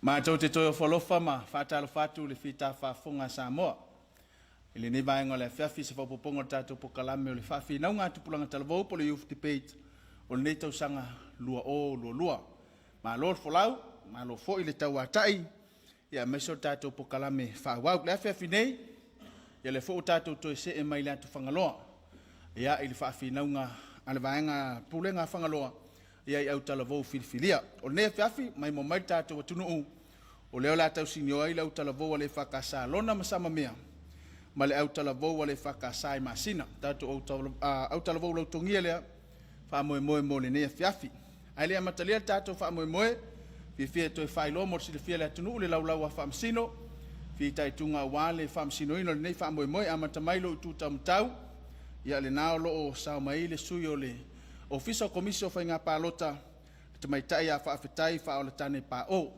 Ma tau te toi o whalofa ma whātalo whātu le whita whāwhunga Samoa. Ili ni vaenga le whiawhi se whapoponga tātou po kalame o le whawhi nau ngā tupulanga talavau po le youth debate o le neitau sanga lua o lua. Ma lor wholau, ma lo fo i le tau atai, ia meso tātou po kalame whawau. Le whiawhi nei, ia le fo tātou toi se e mai le atu whangaloa. Ia ili whawhi nau ngā ale vaenga pulenga whangaloa. Ia i au talavou filifilia. O le whiawhi, mai mo mai tātou atunu o leo la tau sinio ai le au talavou a le whakasa lona masama mea. Ma le au talavou a le whakasa i masina. Tātou au talavou lau tongia lea, wha moe moe mo le nea whiawhi. Ai lea matalia tātou wha moe moe, fia toi whailo mo si le fia le atunu o le laulau a whamsino, fia tai tunga wale whamsino ino le nei wha moe moe, amata mailo i tūtau mtau, ia le nao lo o sao mai le sui o le Official Commission fa inga palota te mai tai a whaafetai wha o le tane pa o.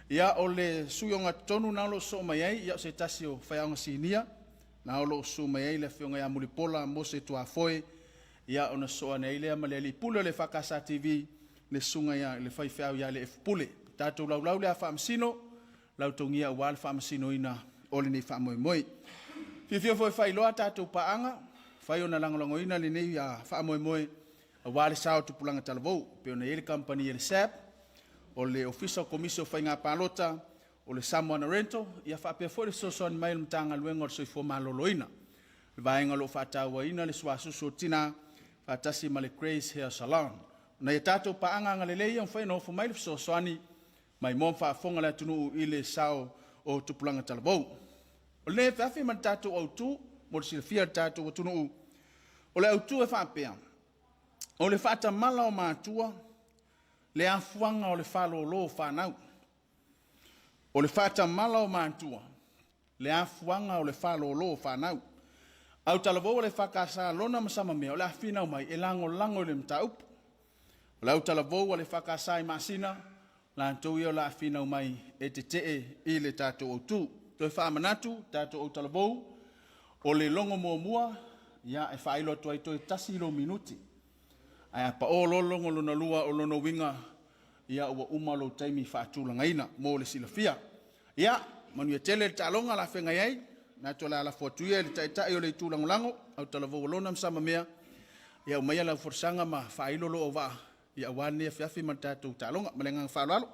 Ia o le suionga tonu na lo so mai ai, ia se tasi o whaianga sinia, na o lo so mai ai le whionga ia mulipola mo se tua foe, ia o na soa nei lea ma le li pule le whakasa TV, le sunga ia le whaiwhau ia le fpule. Tātou lau lea whaamsino, lau tongia wale whaamsino ina o le nei whaamoe moe. Fifio foi whailoa tātou paanga, whai o na langolango ina le nei a whaamoe moe, a wale sao tupulanga talavou, pe ona ele company ele SAP, o le Official Commission fa inga palota, o le Samoa na Rental, ia whapea fwere soso ni mail mtanga luenga o soifo maloloina. Vaenga lo whatawa ina le suasusu o tina, whatasi ma le Grace Hair Salon. Na ia tātou paanga ngale leia, un whaino fo mail soso ani, mai mom whaafonga le atunu ile sao o tupulanga talavou. O le whawhi man tātou au tu, mo le silafia tātou o tunu o le au tu e whapea. O le whata mala o mātua, le afuanga o le whalolo o whanau. O le whata mala o mātua, le afuanga o le whalolo o whanau. Au talavou o le whakasa lona masama mea, o le awhinau mai, e lango le mtaupu. O le au talavou o le whakasa i masina, la antou i o la awhinau mai, e te i le tātou au tū. Toi whamanatu, tātou au talavou, o le longo mua, ia e whailo atuai toi tasilo minuti. Ai pa o lolongo lona lua o lona winga ia ua umalo taimi whaatulanga ina mo le silafia. Ia, manu ia tele talonga la whenga iei, na tola la fuatuia le taitai o le tūlangolango, au talavou o lona msama mea, ia umaya la forsanga ma whailolo o waa, ia wane a whiawhi man tātou talonga, malengang whalalo.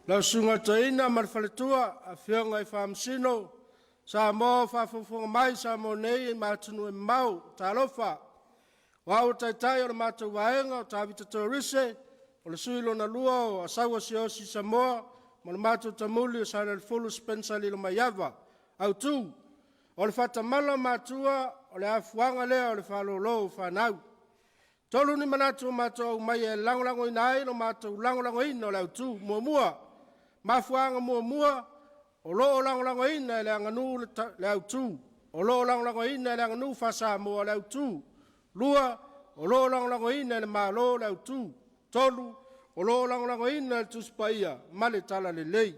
Lau sunga taina marwhaletua, a whionga i whamsino, sa mo whafufunga mai sa mo nei matunu e mau, talofa, wao taitai o le mātou waenga o tāwita tōrise, o le suilo na lua o asawa si osi Samoa, mo le mātou tamuli o sana le fulu Spencer Lilo Maiava, au tū. O le whatamala mātua, o le afuanga lea o le whalolo o whanau. Tolu ni manatu o mātou au mai e langolango ina ai, no mātou langolango ina o le au tū, mua. Mafuanga mua, o loo langolango ina le anganu le au tū. O loo langolango ina le anganu whasa mua le au tū. Lua, o lo langolango ina le malo le autu. Tolu, o lo langolango ina le tuspaia, male tala le lei.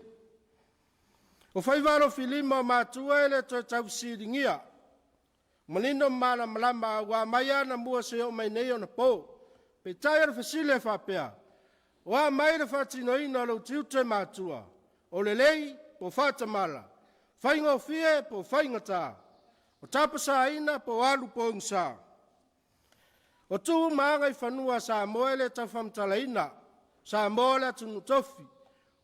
O whaivaro filima o mātua ele to tau siringia. Malino mana malama wa maya na mua se o mai nei o na po. Pe taia le fasile whapea. Wa mai le whatino ina lo tiute mātua. O le lei, po whatamala. Whainga o fie, po whainga tā. O tapasa ina, po alu po ngsa. O tū maangai whanua sa moe le tawhamtalaina, sa moe le tunu tofi.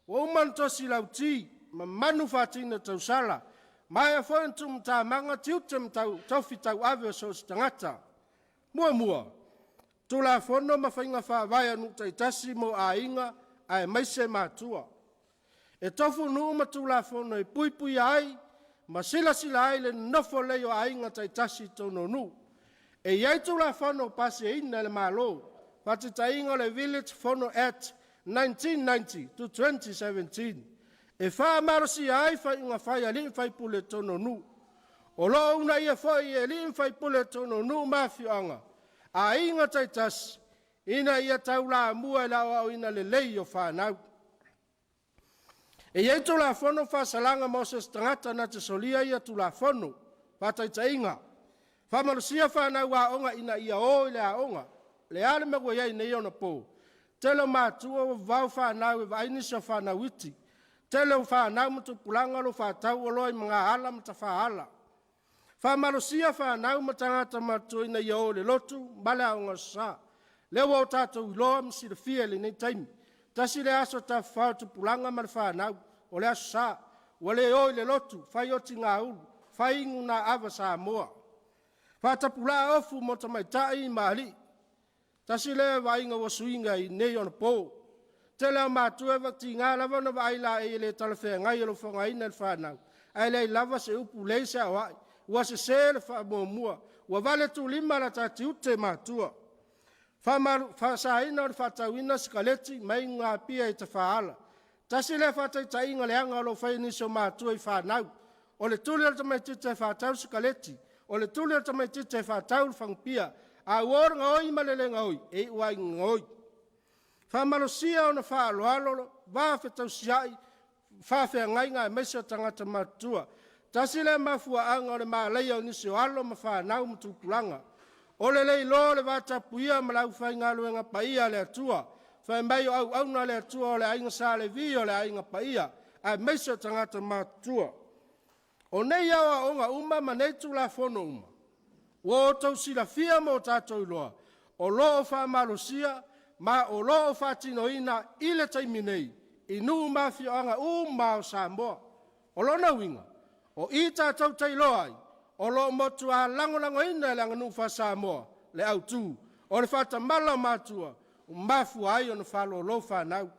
O umantosi lau ti, ma manu whatina tau sala, mai a whaentu mta manga tiutem tau tofi tau ave o sos tangata. Mua. Tula whono ma whainga whaavaya nuta itasi mo a inga, a e maise mātua. E tofu nuuma tula whono e pui ai, ma sila ai le nofo leo a inga ta itasi tono nu. E iai tula whano pasi ina le malo, patita inga le Village Whono Act 1990 to 2017. E wha marosi ai wha inga whai a lin whai pule tono nu. O lo una ia whai e lin whai pule tono nu mawhianga. A inga taitas, ina ia taula mua lau au ina le lei o whanau. E iai tula whono whasalanga Moses tangata na te solia ia tula whono, patita inga. Whamarusia whanau a onga ina ia o le a onga. Le ale megua iai nei ona po. Telo mātua o vau whanau e vainisa whanau iti. Tele o whanau matu pulanga lo whatau o loi mga hala mata whahala. Whamalosia whanau matangata matu ina iao le lotu, bale au ngasa. Lewa o tātou iloa msi le fia le nei taimi. Tasi le aso ta whau tu pulanga ma le whanau, o le aso sa. Wa le oi le lotu, whai oti ngā ulu, whai ingu na awa Samoa. Whatapula ofu mo tamaitai mahali. Tasi le wainga wa suinga i nei on po. Tele o mātua wakti ngā lava na waila e le talawhea ngai alo whanga ina le whanau. Ai le lava se upu leise a wai. Wa se se le wha mua. Wa vale tu lima la tati ute mātua. Wha sa ina o le whatauina sikaleti mai ngā pia i ta whaala. Tasi le whatai inga le anga alo whainiso mātua i whanau. O le tuli al tamai tite whatau sikaleti. O le tuli al tamai tite whatau le whangpia. A uor ngoi malele ngoi. E uai ngoi. Whamalosia o na whaaloalo, whawhetau siai, whawhea ngai ngā mesa tangata matua. Tasile mafua anga o le maaleia o nisi o alo ma whanau mtupulanga. O le lei lo le watapuia ma lau whainga luenga paia le atua. Whaimai o au na le atua o le ainga sa le vi o le ainga paia. A mesa tangata matua. O nei awa o ngā uma ma neitu la fono uma. O tau sila fia mo tātou iloa. O lo o whamalosia, ma o loo whatino ina ile taimi nei, inu mawhi o anga o Samoa. O lona winga, o i tātou teilo ai, o loo motu a lango ina le anga nuwha Samoa, le au tū, o le whata mala mātua, o mafu ai o na whalo lo whanau.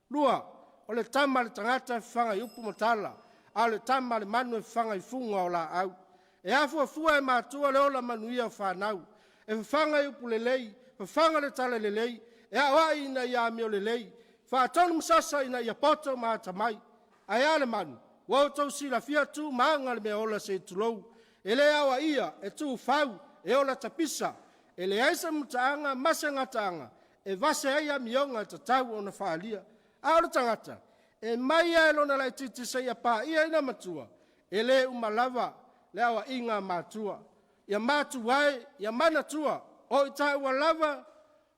Lua, o le tama le tangata whanga i upu matala, a le tama le manu e whanga i funga o la au. E afua fua e mātua le ola manuia o whanau, e whanga i upu le lei, whanga le tala le lei, e awa ina ia mio le lei, whaatonu msasa ina ia poto maata mai, ai ale manu, wau tau sila fia tu maanga le mea ola se tulou, e le awa ia, e tu fau, e ola tapisa, e le aisa mutaanga, mase ngataanga, e vase aia mionga ta tau o na whaalia, aole tangata, e mai e lona lai titi se ia pā ia ina matua, e le umalava, le awa inga matua, ia matuai, ia manatua, o i tau lava,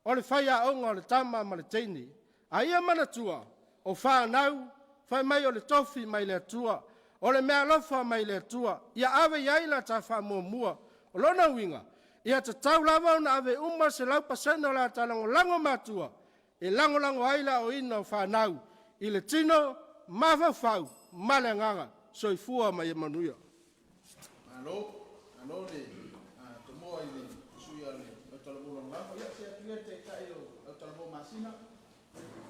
o le whaia onga o le tama ma le teini. A ia manatua, o whanau, whai mai o le tofi mai le atua, o le mea lofa mai le atua, ia awe iaila ta whamua, o lona winga, ia ta tau lava o na awe uma se lau pasena o la talango lango matua, e lango aila o ina o whanau, i le tino, mawhau, male nganga, soifua mai e manuia. Alo le, tomoa i le, suia le, o talabulong lava, ia te kai o talabo masina.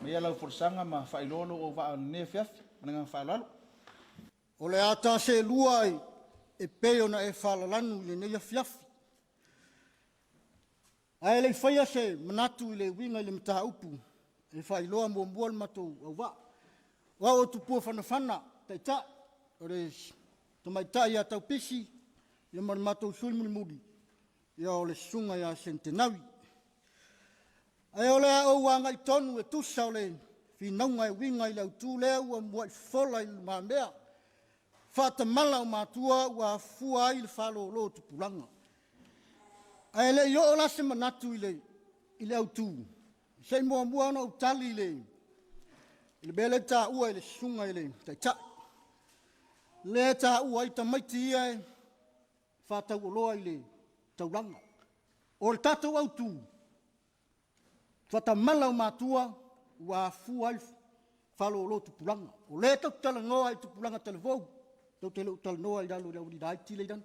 Mea lau forsanga ma whailolo o wha ne fiafi, mananga whailolo. O le ata se lua ai, e peo na e whalalanu le neia fiafi. Ai le whaia se manatu le winga le mtaha upu, e whailoa mua le matou au wa. Wa o tupua whanawhana, taita, o le tamaita ia tau pisi, ia mara matou sulimuli, ia o le sunga ia sentenawi. Ai o lea o wanga i tonu e tusa o le whinaunga e winga i lau tū lea ua mua i whola i mā mea. Whata mala o mātua ua fua ai le whalo lo tupulanga. Ai le i o la se manatu i le au tū. Sei mua ana o tali i le bele tā ua i le sunga i le taita. Le tā ua i tamaiti ia e whata uoloa i le tauranga. O le tātou au tū. Whata mala o mātua ua fua ai whalo lo tupulanga. O le tau tala ngoa i tupulanga telefou. Tau te leo tala noa i ralo rau ni dai tile i dan.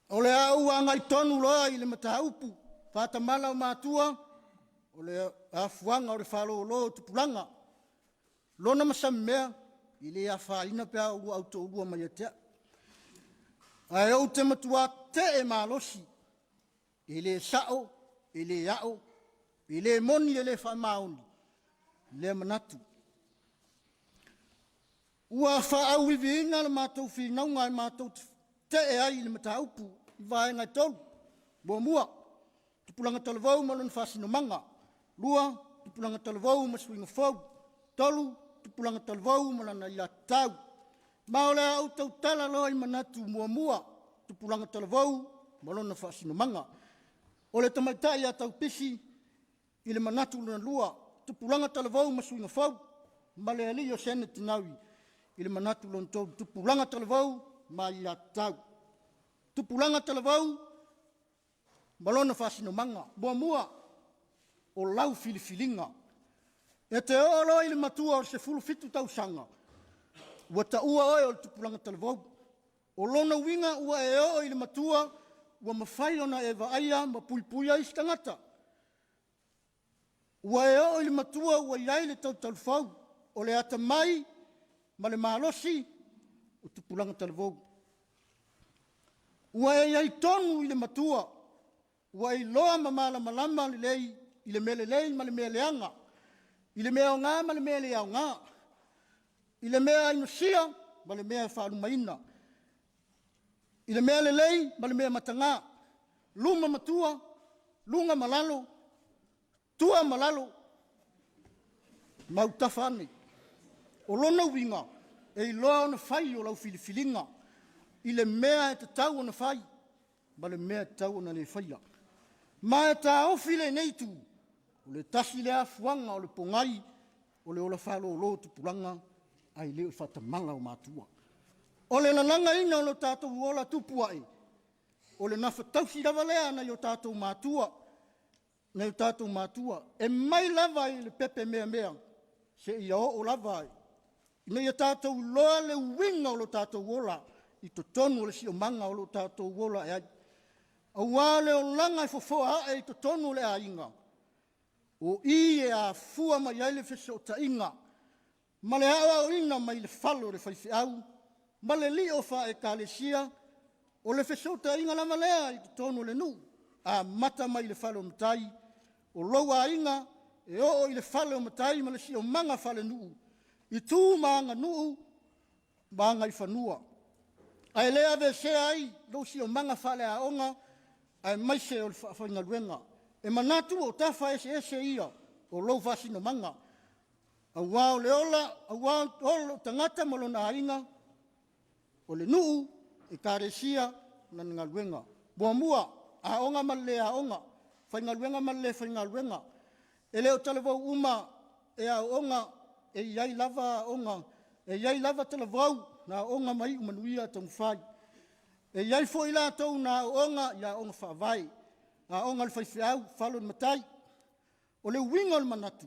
O le au anga i tonu loa i le mataha upu. Whata mala o mātua. O le afuanga o le whalo lo tupulanga. Lona masam mea i le a whaina pia ua auto urua mai atea. Ai au te matua te e malosi. I le sao, i le iao, i le moni e le whamaoni, le manatu. Ua whaau i viinga le mātou whinaunga e mātou te e ai le mataupu, i vaenga i tolu, mua, tupulanga talawau malon whasino manga, lua, tupulanga talawau masuinga fau, tolu, tupulanga talawau malana i tau. Maolea au tau tala loa i manatu mua, tupulanga talawau malona whasino manga. O le tamaitai a tau pisi i le manatu luna lua tupulanga talavau masuinga fau, male ali o sene tinawi, ile manatu lontou, tupulanga talavau, ma ia tau. Tupulanga talavau, malona fasino manga, boa mua, o lau filifilinga. E te olo ile matua o se fulu fitu tau sanga. Ua ta ua oe o tupulanga talavau. O lona winga ua e o ile matua, ua mawhai ona e vaaya ma puipuia i stangata. Ua e o ile matua ua iai le tau talufau, o le ata mai, ma le mahalosi, o tupulanga talavau. Ua e iai tonu ile matua, ua e loa ma malama le lei, ile mele lei ma le mele anga, ile mea o ngā ma le mele au ngā, ile mea inusia ma le mea whaalumaina, ile mea le lei ma le mea matanga, luma matua, lunga malalo, tua malalo, mautafane. O lona winga, e loa ona whai o lau filifilinga, ile mea e te tau ona whai, ma le mea te tau ona le whaia. Ma e ta ofile neitu, o le tasi le afuanga o le pongai, o le ola whalo o lo tupulanga, ai leo whatamanga o mātua. O le nananga ina o lo tātou ola tupua e, o le nafa tausi lava lea na yo tātou mātua, na yo tātou mātua, e mai lava i le pepe mea, se ia o lava e. Ina ia tātou loa le winga o lo tātou ola, i to tonu o le si o manga o lo tātou ola e ai. A wale o langa i fofoa e i to tonu le a inga. O i e a fua mai aile fese o ta inga. Ma le awa o ina mai le falo le whaifi au. Ma le li o fa e kālesia. O le fese o ta inga lama lea i to tonu le nu. A mata mai le falo matai. O loa inga e o i le falo matai ma le si o manga fale nu. I tū maanga nu maanga i whanua. Ai lea ve se ai, lo si o manga fale a onga, ai mai se o whainga luenga. E manatu o tafa ese ia, o lo vasi no manga. A wao le ola, a wao olo tangata malona ainga, o le nuu, e kāresia na nga luenga. Boa mua, a onga male a onga, whainga luenga male whainga luenga. E leo talevau uma, e a onga, e iai lava a onga, e iai lava talevau, na onga mai umanuia tau mwhai. E iai fo i lātou na onga, ia onga whaavai. A onga le whaiwhiau, whalo matai. O le winga o le manatu.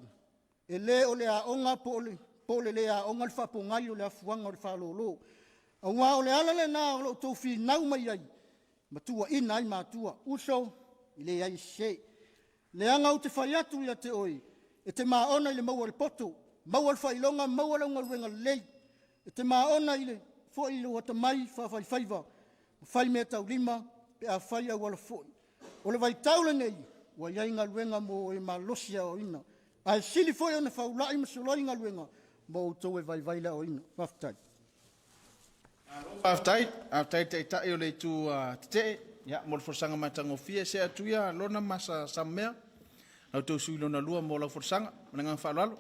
E le o le a onga po le le a onga le whapongai o le afuanga o le whalolo. A wā o le alale nā o lo tau whi nau mai ai. Matua ina ai mātua. Uso, i le ai se. Le anga o te whai atu ia te oi. E te maona i le maua le poto. Maua le whailonga, maua le unga luenga lei. E te maona i le fo i le wata mai whawhai whaiva. Whai mea tau lima, pe a whai au ala fo. O le vai taule nei, wa iai ngā luenga mo e malosia o ina. Ai sili fo i ona whaulai masoloi ngā luenga, mo tau e vai la o ina. Whaftai. Whaftai te itai o le tu te, ya, mo le forsanga matango fia se atuia, lona masa samea, au tau sui lona lua mo la forsanga, mananga whalalo.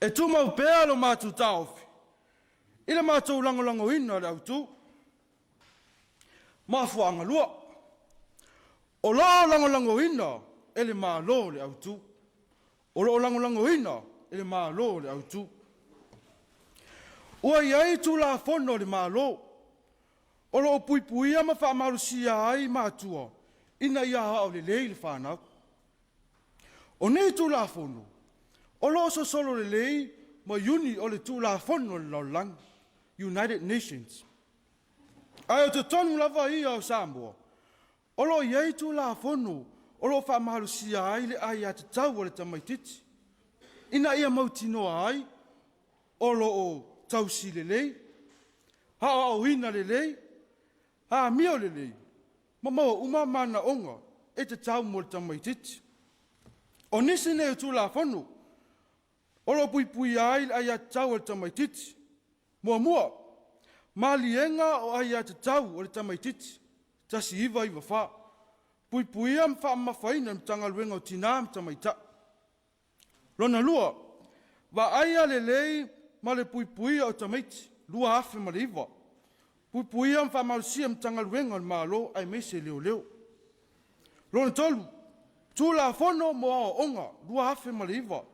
E tu mau pēa lo mātu taofi. Ila mātou lango ina le au tu. Mafuanga lua. O lo lango ina, ele malo le au tu. O lo lango ina, ele malo le au tu. Ua iai tu la fono le malo. O lo pui ama wha marusia ai mātua. Ina ia hao le lei le whanau. O nei tu la fono. O lo so solo le lei, ma uni o le tu la fono le laulang. United Nations. Ai o te tonu lava ia o Samoa. O lo iei tu la fono. O lo wha marusia ai le ai a te tau o le tamaititi. Ina ia mautinoa ai. O lo o tausi le lei. Ha o hina le lei. Ha mio le lei. Ma maua uma mana onga. E te tau mo le tamaititi. O nisi ne tu la fono. O lo pui ai le ai a te tau o le tamaititi. Mua. Malienga o ai a te tau o le tamaititi. Tasi iwa wha. Pui am wha mawhaina mtanga luenga o tina mtamaita. Lona lua. Wa ai a le lei ma le pui o tamaiti. Lua afe ma le iwa. Pui am wha marusia mtanga luenga o malo ai mese leo. Lona tolu. Tu la fono mo a onga. Lua afe ma le iwa.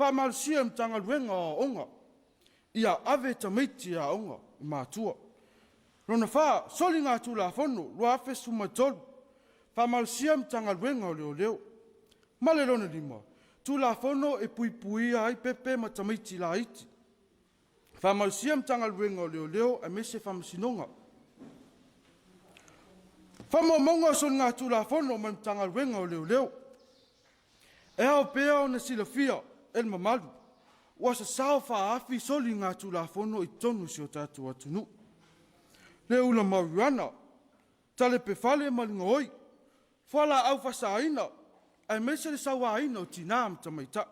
whamalsia mtanga luenga o onga. Ia ave tamaiti a onga I mātua. Rona wha, soli ngā tū la whono, lua awhe sumatolu. Whamalsia mtanga luenga o leo leo. Male rona lima, tū la whono e pui pui ai pepe ma tamaiti la iti. Whamalsia mtanga luenga o leo leo a mese whamasinonga. Whamamonga soli ngā tū la whono ma mtanga luenga o leo leo. E ao pea o na silafia, el mamalu. Ua sa sao whaafi soli ngā tū la whono I tonu si o tātou atunu. Le ula mauiana, tale pe whale malinga oi. Whala au whasa aina, ai mese le sawa aina o tina am tamaita.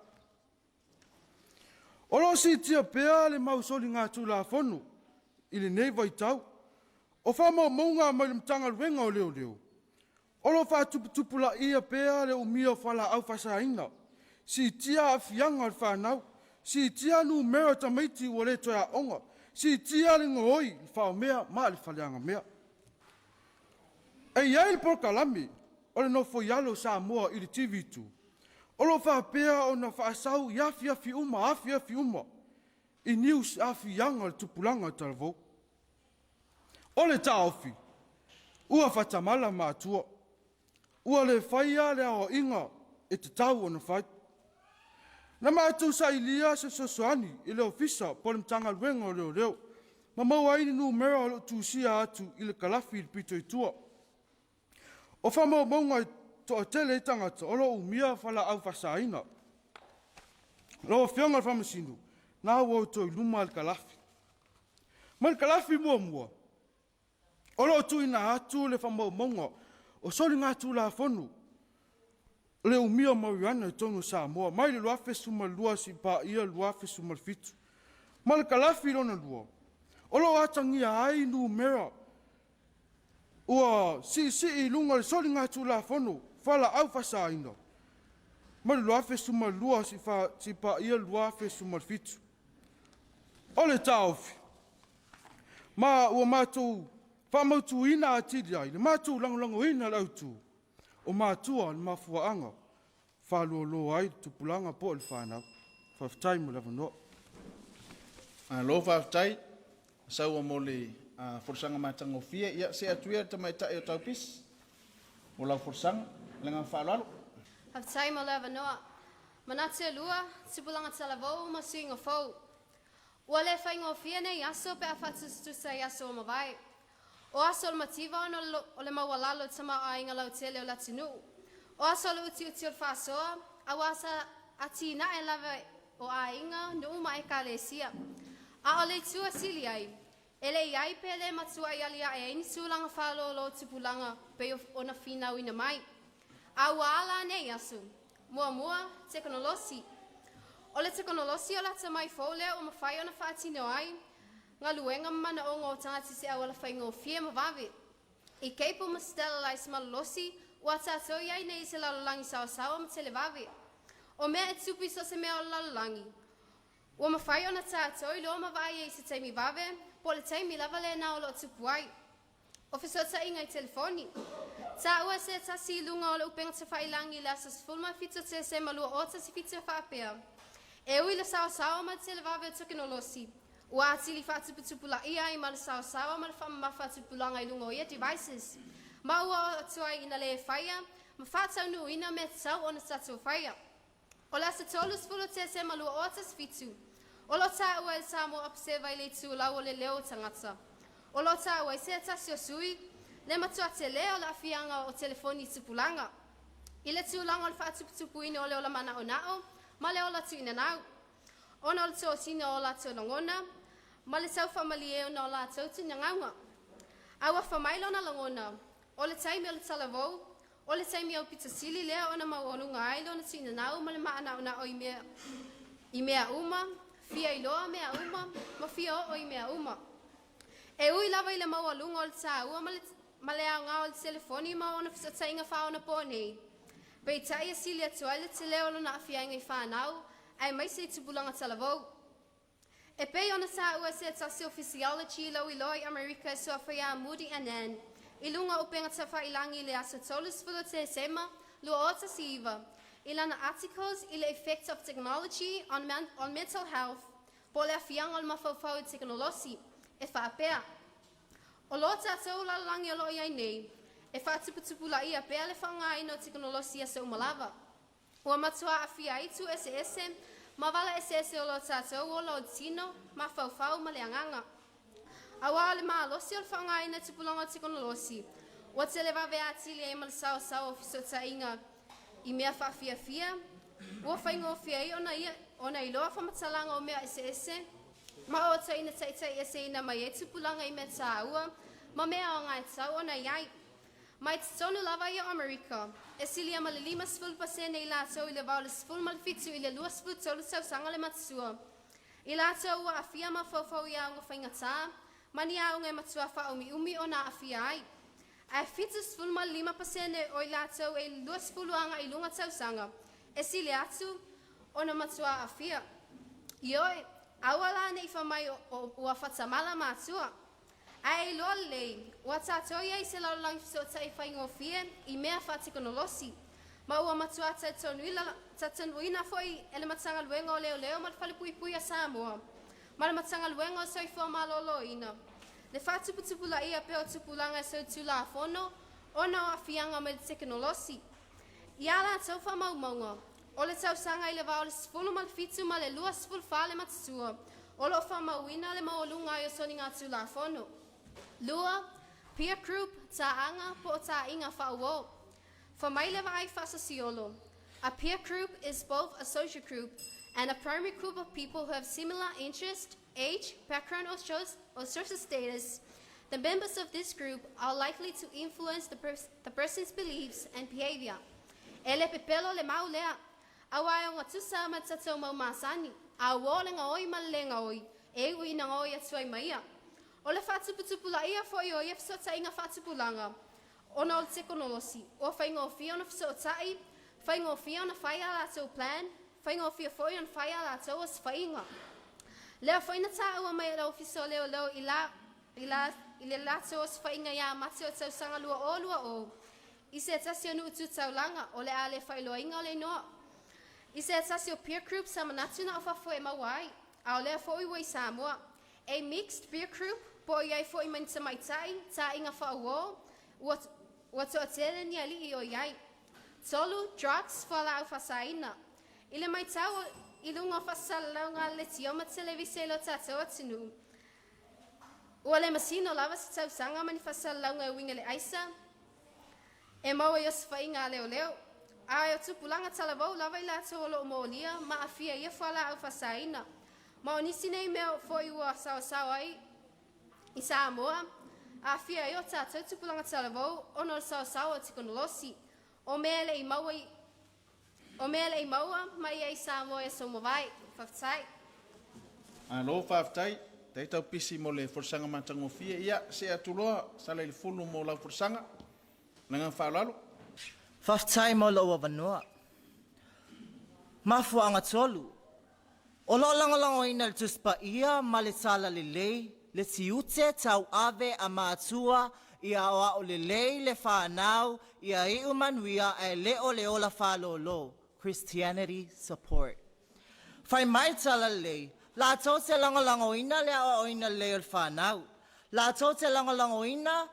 Olo si tia pea le mau soli ngā tū la whono, I le nei vai tau. O whamau maunga mai le mtanga luenga o leo leo. Olo wha tupula ia pea le umia whala au whasa aina. Si tia a fianga al whanau. Si tia nu mea tamaiti ua le toia onga. Si tia le ngoi whao mea maa le whaleanga mea. E iai le porkalami, o le no foialo Samoa I le TV2. Olo wha pea o na whaasau I afi uma. I news afi yanga le tupulanga talavou. O le taofi, ua whatamala mātua. Ua le whaia le ao inga e te tau o na whai. Na mātou sa ilia se sosoani I le ofisa po le mtanga luenga o leo leo. Ma mau aini nu mera o lo tūsia atu I le kalafi I le pito I tua. O whamau maunga I to a tele I tangata o lo umia whala au whasaina. Lo whionga le whamasinu, nā wau to I luma le kalafi. Ma le kalafi mua. O lo tu ina atu le whamau maunga o soli ngā tū la whonu. Le umia mauiana I tonu Samoa, mai le luafe suma lua si pa ia luafe suma fitu. Ma le kalafi lona lua. O lo atangia ai nu mera. Ua si I lunga le soli ngā tū la whonu, whala au whasaina. Ma le luafe suma lua si pa ia luafe suma fitu. O le taofi. Ma ua mātou whamautu ina atili ai, le mātou langolango ina lautu. O mātua le mafuaanga, whaluolo ai tupulanga po le whanau. Whaftai mo lewa noa. Lo whaftai, saua mo le forsanga matanga o fia, ia se atuia tamaita o taupis. O lau forsanga, lenga whalalo. Whaftai mo lewa noa. Manate lua, tupulanga talavou, masuinga fau. Ua le whainga o fia nei aso pe a whatustusa I aso o mawai. O aso le mativa o le mawalalo tama a inga lau tele o latinu. O aso le uti o whasoa, a wasa ati na e lawe o a inga no uma e kalesia. A o le tua sili ai, e le iai pe le matua I alia e ini sulanga whalo lo tupulanga pe o na finau ina mai. A wala nei aso, mua teknolosi. O le teknolosi o lata mai fole o mawhai o na whaatino ai, ngā luenga mana o ngō tangati se awala whaingo fia mawawe. I keipo ma stela lai se malolosi, ua tātou iai nei se lalolangi sawa ma tele wawe. O mea e tupi so se mea o lalolangi. Ua mawhai o na tātou I loo mawai e se taimi wawe, po le taimi lava le na o lo tupu ai. O fesota inga I telefoni. Tā ua se tasi lunga o le upenga te whailangi la sa sfulma fito te se malua o tasi fito whaapea. E ui le sawa ma tele wawe o teknolosi. Ua atili whatuputupula ia I ma le sawa ma le whamawhatupulanga I lunga o ia devices. Ma ua atuai ina le whaia, ma whatau nu ina me tau o na tatou whaia. O la sa tolus fulo te se malua o tas fitu. O lo ta ua e Samoa observa I le tu lau o le leo tangata. O lo ta ua e se tasio sui, le matua te leo la fianga o telefoni tupulanga. I le tu langa o le whatuputupu ina o leo la mana o nao, ma leo la tu ina nau. Ona o le tō tina o la tō langona, ma le tau whamali e ona o la tō tina ngaunga. Aua whamailo na langona, o le taimi o le talavou, o le taimi au pita sili lea ona mawonunga ailo na tina nau, ma le maana ona o I mea uma, fia iloa mea uma, ma fia o I mea uma. E ui lava I le mawalunga o le tā ua, ma le au ngā o le telefoni ma ona fisata inga wha ona pōnei. Pei tai e sili atua le te leo na awhia inga I whanau, ai mai se tupulanga talavou. E pei ona sa ua se tasi ofisiology lau I loi Amerika so a whaia Moody Anan. I lunga o penga ta whailangi le asa tolus fulo te sema, lua o tasi iwa. ilana articles ila effects of technology on mental health, po le afianga o mafawfau i teknolosi, e whaapea. O lo tātou lalangi o lo iai nei, e whaatuputupu la ia pea le whanga ino teknolosi a sa umalava. Ua matua awhia itu ese, mawala ese o lo tātou o lo tino, mafawfau ma le anganga. Awa le maalosi o le whanga ina tupulanga o teknolosi, ua te le wawe atili e mal sao o fisota inga I mea whawhia, ua whaingo whia I ona I loa whamatalanga o mea ese, ma o taina taitai ese ina mai e tupulanga I mea tāua, ma mea o ngai tau ona iai. Mai te tonu lava I o Amerika, e silia ma le 5% I lātou I le wau le 5.5 I le 2.5 tolu tau sanga le matusua. I lātou ua awhia ma whawhau I aunga whaingatā, mani aunga e matua whaumi o nā awhia ai. A fitus 5% o I lātou e 2 anga I lunga tau sanga, e sili atu ona matua awhia. Ioi, awala ne I whamai o ua whatamala mātua. Ai loa lei, ua tātou iai se laulangi fisota I whaingo whia I mea whatekonolosi. Ma ua matua tatanuina foi ele matanga luenga o leo ma le whalepui a Samoa. Ma le matanga luenga o soifua malolo ina. Le whatuputupu la ia peo tupulanga so tula fono, ona o afianga me le teknolosi. Ia la tau whamaumaunga, o le tau sanga I le wao le sfulu ma le fitu ma le lua sfulu whale matusua, o lo whamauina le maolunga I o soni ngā tula fono. Lua, peer group, taanga po ta inga whauo. Whamai le vai whasasiolo. A peer group is both a social group and a primary group of people who have similar interest, age, background or social status. The members of this group are likely to influence the person's beliefs and behavior. Ele pepelo le mau lea. Awai o ngatusa matatou mau masani. Awo le ngaoi le ngaoi. E ui na ngaoi atuai maia. O le whatuputupu la ia foi o ia fisota inga whatupulanga. Ona o le teknolosi. O whaingo fia ona fisotai. Whaingo fia ona whaia la tau plan. Whaingo fia foi ona whaia la tau as whainga. Lea whaina tā ua mai rau fiso leo I le lato os whainga ia mate o tau sanga lua o. I se tasi o nuutu tau langa o le ale whailoa inga o le noa. I se tasi o peer group sa manatu na o whafo e mawai. A o lea fo I Samoa. A mixed peer group po iai fo I manita maitai ta inga whauo. Ua to atere ni ali I o iai. Tolu, drugs, whala au whasaina. I le maitau I lunga whasalaunga le tioma televise lo tātou atinu. Ua le masino lava si tau sanga mani whasalaunga e winga le aisa. E maua ios whainga leo. A o tupulanga talavau lava I lātou olo o moolia ma awhia ia whala au whasaina. Ma o nisi nei mea fo I ua sao ai I Samoa. A awhia ia o tātou tupulanga talavau ono o sao o tikonolosi. O mea le I maua mai ai Samoa e somo vai. Whaftai. Alo whaftai, te tau pisi mo le forsanga matango fia, ia se atuloa sa le fulu mo lau forsanga, nanga whaolalo. Whaftai mo lo wanoa. Mafu anga tolu. O lo langolango ina le tuspa ia ma le tala le lei, le tiute tau ave a maatua, ia oa o le lei le whanau, ia I umanuia e leo la whalolo. Christianity support. Whai mai tala lei, la tau te langolangoina le a oina leo le whanau. La tau te langolangoina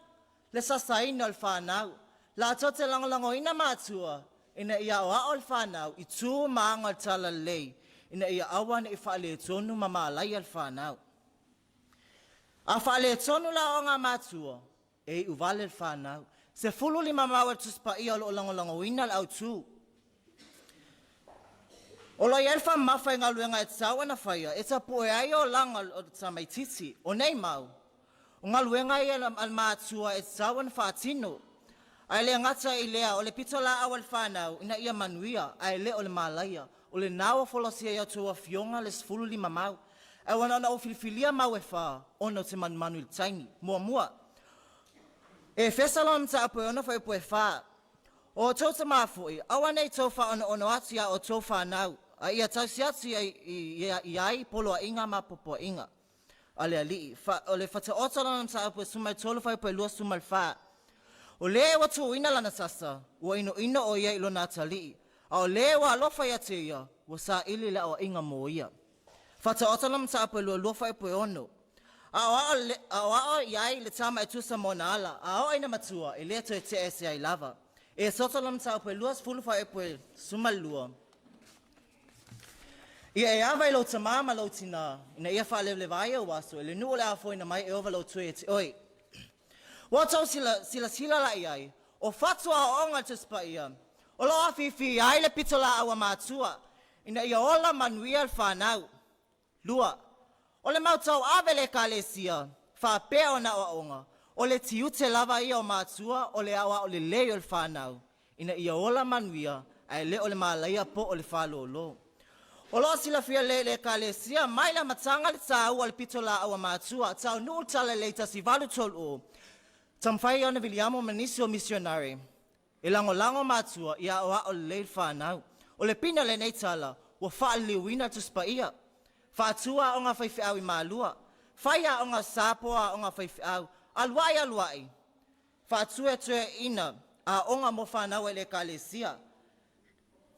le sasaina le whanau. La tau te langolangoina mātua, ina ia oa o le whanau, I tū maanga tala lei, ina ia awan I whaale tonu mamalai al whanau. A whaale tonu la o ngā mātua, e uvale le whanau, se fulu li mamawa tuspa ia o langolangoina le au tū. O lo ielfa mawhai ngā luenga e tau ana whaia, e ta poe ai o langa o ta mai titi, o nei mau. O ngā luenga I al mātua e tau ana whaatino. Ai le ngata I lea o le pitola awal whanau, ina ia manuia, ai le o le malaia, o le nawa folosia ia tua fionga le sfulu lima mau. Ai wana ona o filifilia mau e wha, ona o te manu il taini, mua. E fesalon ta apoe ona whai poe wha. O tau ta mafui, awane I tau wha ono atu ia o tau whanau. A ia tau siatu iai polo a inga ma popo inga. Ale ali, o le whata otalana ta apoe sumai tolu whai poe lua sumal wha. O le watu ina lana sasa, ua ino o ia ilo nata lii. A o le wa lofa ia te ia, wa sa ili le o inga mo ia. Fata otalam sa apelua lofa e poe ono. A o iai le tama e tusa mo na ala, a o ina matua, e le to e te ese ai lava. E sotalam sa apelua sfulufa e poe sumalua. Ia e awa i lo tamama lo tina, ina ia wha le vai o waso, e le nuu le afo ina mai e ova lo tue e te oi. Watau sila la iai, o fatua o onga te spa ia, o lo afifi ai le pitola awa mātua, ina ia ola manuia al whanau. Lua, o le mautau ave le kalesia, wha pea o na onga, o le tiute lava ia o mātua, o le awa o le leo al whanau, ina ia ola manuia, ai le o le malaia po o le whalo lo. O lo sila fia le kalesia, mai la matanga le tau al pitola awa mātua, tau nuu tala le tasi valu tol o, tamwhai ona Viliamo Manisio Missionary. E lango mātua ia o le whanau. O le pina le nei tala, wa wha liwina tu spaia. Whaatua o ngā whaiwhiau I mālua. Whaia o ngā sāpoa o ngā whaiwhiau. Aluai. Whaatua tue ina a o ngā mo whanau e le kalesia.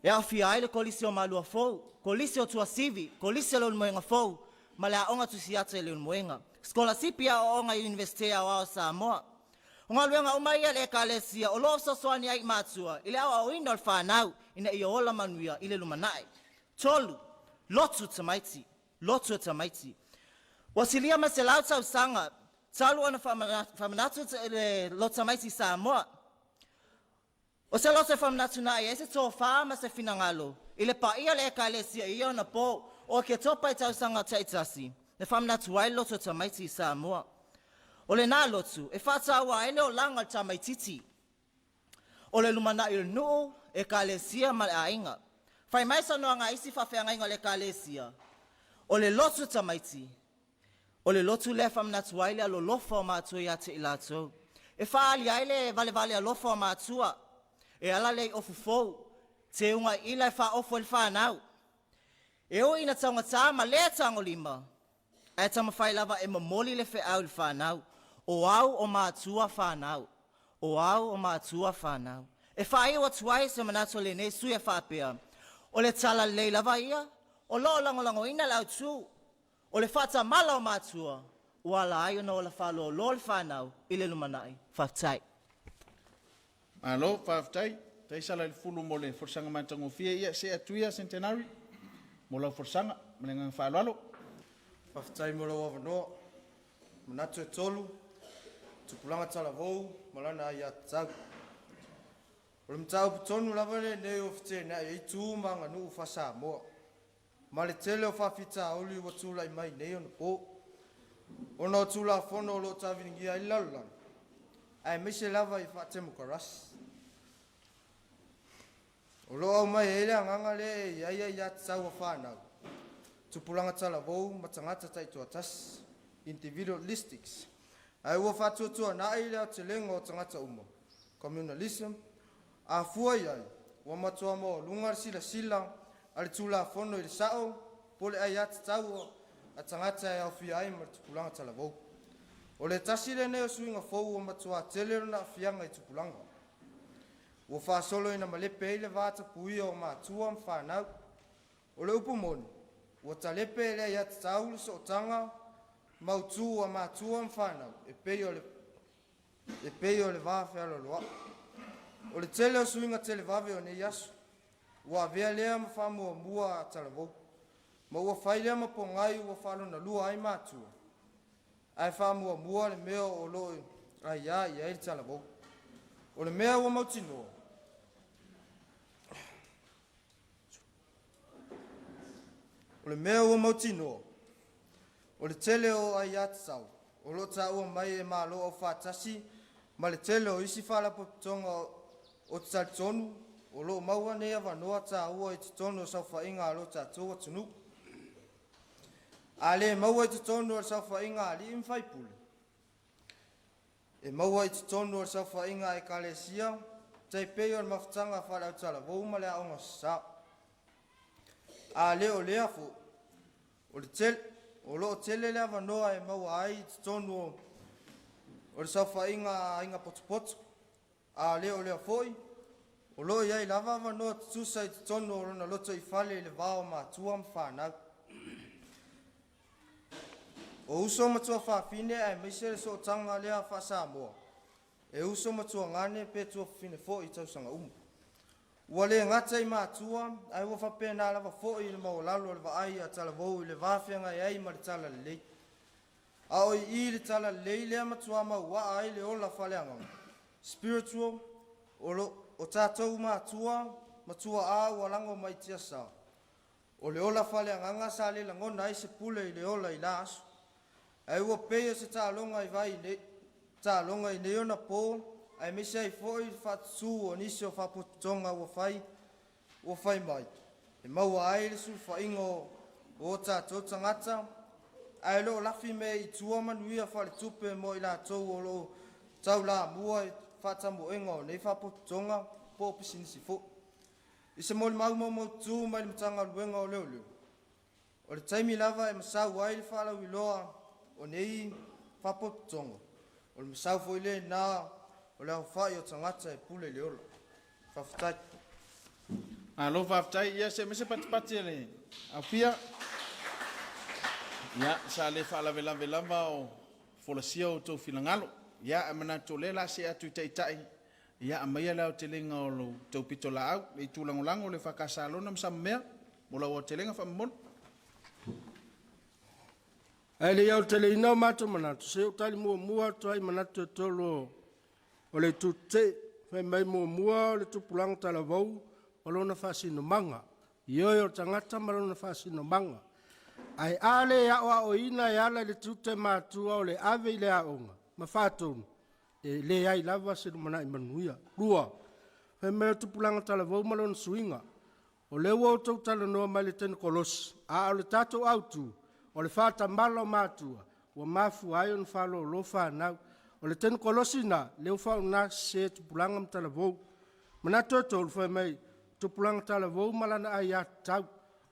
E a whiai le kolisi o mālua fau. Kolisi o tua sivi. Kolisi o le moenga fau. Ma le a o ngā tusiata e le moenga. Skola sipia o ngā universitea o Samoa. O ngā luenga umaia le kalesia, o loo sosoani ai mātua, I le awa o ina o whanau, ina I ola manuia, I le lumanai. Tolu, lotu tamaiti. Wasilia ma se lau tau sanga, talu ana whamanatu le lo tamaiti Samoa. O se loto whamanatu na e se tō whāma se finangalo, I le paia le kalesia I ona pō, o ke topai tau sanga taitasi, le whamanatu ai loto tamaiti Samoa. O le nā lotu, e whātaua ele o langa tamaititi. O le lumana I nuu, e kalesia ma le ainga. Whai maisa noa ngā isi whawhianga inga le kalesia. O le lotu tamaiti. O le lotu le whamnatu aile alo lofa o mātua ia te ilatou. E whaali aile vale a lofa o mātua. E ala le ofu fou. Te unga ila e wha ofu el whanau. E o ina taunga tā ma le tango lima. E tama whai lava e mamoli le wheau le whanau. O au o mātua whanau. E whai o tuai se manato le ne sui e whapea. O le tala le lava ia. O lo lango ina lau tu. O le whata mala o mātua. O ala ai o no la whalo lo le whanau. I le lumanai. Whaftai. Malo, whaftai. Teisa la fulu mo le forsanga mantango fia ia se atuia centenary. Mo lau forsanga. Malengang whalalo. Whaftai mo lau avanoa. Manatu e tolu. Tupulanga tala vou, malana ai atau. O le mtau pitonu lava le nei o fitena e tu manga nu fa Samoa. Ma le tele o whawhita oli o tula I mai nei ona po. O no tula fono o lo tawiningi ai lalulan. Ai mise lava I whaatemu karas. O lo au mai ele anganga le ia atau o whanau. Tupulanga tala vou, matangata taitu atas. Individualistics. Ai ua whatuatua na ai lea te lengo o tangata uma. Communalism. A fua iai. Ua matua mo lungar sila ale tula fono I le sao. Pole ai ati tau a tangata e au fia ai ma tupulanga talavou. O le tasi le neo suinga fou ua matua telero na fianga I tupulanga. Ua whaasolo ina malepe I le vata puia o mātua mwhanau. O le upumoni. Ua talepe le ai ati tau le so tanga. Mautu a mātua mwhanau, e pei o le vāwhea loa. O le tele o suinga tele vāwe o nei asu. Ua vea lea ma whamua mua a talavou. Ma ua whai lea ma pongai ua whalo na lua ai mātua. Ai whamua mua le mea o loi ai ia I le talavou. O le mea ua mautinoa. O le tele o ai atsau. O lo ta ua mai e malo o whatasi. Ma le tele o isi whala potonga o te tonu. O lo maua ne a wanoa ta ua I te tonu o sauwha inga a lo ta toa tunu. A le maua I te tonu o sauwha inga a li imwhai pule. E maua I te tonu o sauwha inga e kalesia. Tai peo le mawhtanga whala au tala vau ma le a onga sa. A le o lea fu. O le tele. O lo tele le avanoa e maua ai te tonu o le sauwha inga potu. A leo lea foi. O lo iai lava vanoa tutusa I tono o lona loto I fale le vao mātua mwhanau. O uso matua whawhine ai meise le so tanga lea wha Samoa. E uso matua ngane pe tua whine fo I tausanga umu. Ua le ngata I mātua, ai ua whapena lava fo I le maolalo le vaai a talavou I le vāwhianga I ai ma le tala le lei. A oi I le tala le lei lea matua maua ai le ola whaleanga. Spiritual, o tātou matua a ua lango mai tia sa. O le ola whaleanga sa le langona ai se pule I le ola I la asu. Ai ua pea se tālonga I vai ne, tālonga I neona pō, ai mese ai foi whatu o nisi o whaputonga ua whai mai. E maua ai le su whaingo o tātou tangata, ai lo lafi me I tua manuia whale tupe mo I la tau o lo tau la mua I whatamu engo nei whaputonga po pisinisi fo. I se moli mau tū mai le matanga luenga o leo leo. O le taimi lava e masau ai le whalau I loa o nei whaputonga. O le masau fo ile na o le whai o tangata e pule le ola. Whaftai. Alo whaftai, ia se mese patipati le. Au pia. Ia, sa le whaalawe lava o wholasia o tau whilangalo. Ia, a mana tō le la se atu I taitai. Ia, a maia leo te lenga o lo tau pito la au. Le tūlangolango le whakasalona msama mea. Mola o te lenga whamamona. Ai le iau te le inau mātou manatu, se o tali mua tuai manatu e tolo o le tute, whai mai mua o le tupulanga tala vau, o lona whasino manga. Ioi o tangata ma lona whasino manga. Ai ale ia o ina e ala le tute mātua o le ave I le aonga, ma whātonu. E le ai lava se lumana I manuia. Rua, whai mai o tupulanga tala vau ma lona suinga. O le ua o tau tala noa mai le tene kolosi. A o le tatou autu. O le whata malo mātua, ua mafu ai on whalo lo whanau. O le tenu kolosina, leo whao nā se tupulanga mtala vau. Mana tōtou whai mai, tupulanga tala vau malana ai atau.